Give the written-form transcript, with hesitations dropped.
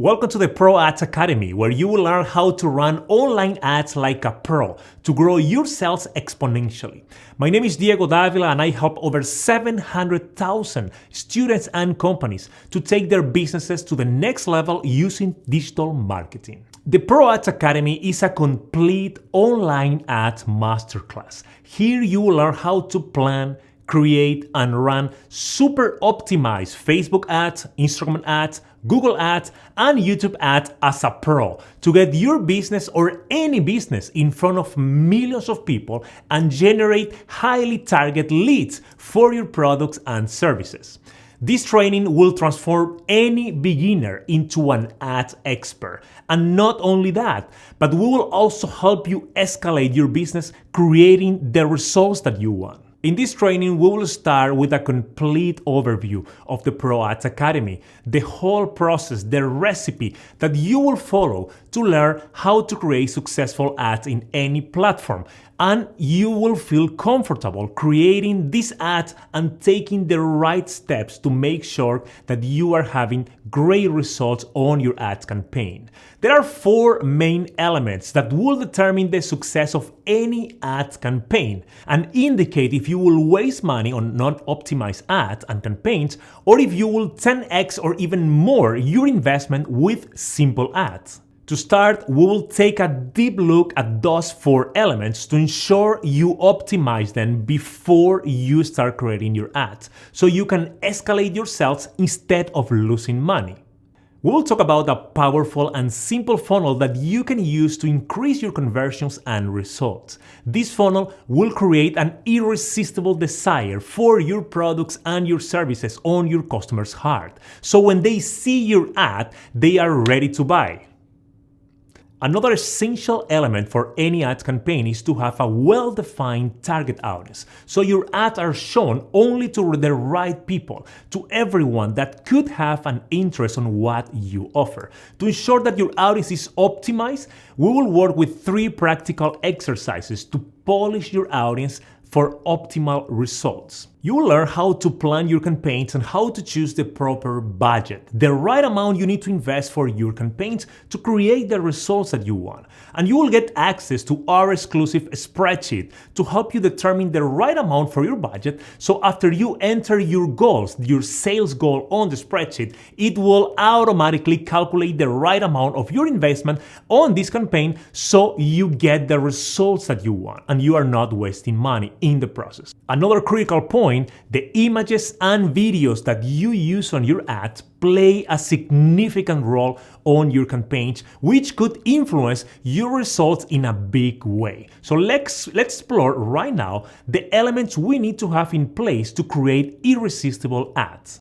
Welcome to the Pro Ads Academy, where you will learn how to run online ads like a pro to grow your sales exponentially. My name is Davila and I help over 700,000 students and companies to take their businesses to the next level using digital marketing. The Pro Ads Academy is a complete online ads masterclass. Here you will learn how to plan, create and run super optimized Facebook ads, Instagram ads, Google ads, and YouTube ads as a pro to get your business or any business in front of millions of people and generate highly targeted leads for your products and services. This training will transform any beginner into an ad expert. And not only that, but we will also help you escalate your business, creating the results that you want. In this training, we will start with a complete overview of the Pro Ads Academy, the whole process, the recipe that you will follow to learn how to create successful ads in any platform. And you will feel comfortable creating these ads and taking the right steps to make sure that you are having great results on your ad campaign. There are 4 main elements that will determine the success of any ad campaign and indicate if you will waste money on non-optimized ads and campaigns or if you will 10x or even more your investment with simple ads. To start, we will take a deep look at those 4 elements to ensure you optimize them before you start creating your ads, so you can escalate your sales instead of losing money. We will talk about a powerful and simple funnel that you can use to increase your conversions and results. This funnel will create an irresistible desire for your products and your services on your customers' heart, so when they see your ad, they are ready to buy. Another essential element for any ad campaign is to have a well-defined target audience, so your ads are shown only to the right people, to everyone that could have an interest on what you offer. To ensure that your audience is optimized, we will work with 3 practical exercises to polish your audience for optimal results. You will learn how to plan your campaigns and how to choose the proper budget, the right amount you need to invest for your campaigns to create the results that you want. And you will get access to our exclusive spreadsheet to help you determine the right amount for your budget, so after you enter your goals, your sales goal on the spreadsheet, it will automatically calculate the right amount of your investment on this campaign so you get the results that you want and you are not wasting money in the process. Another critical point, the images and videos that you use on your ads play a significant role on your campaigns, which could influence your results in a big way. So let's explore right now the elements we need to have in place to create irresistible ads.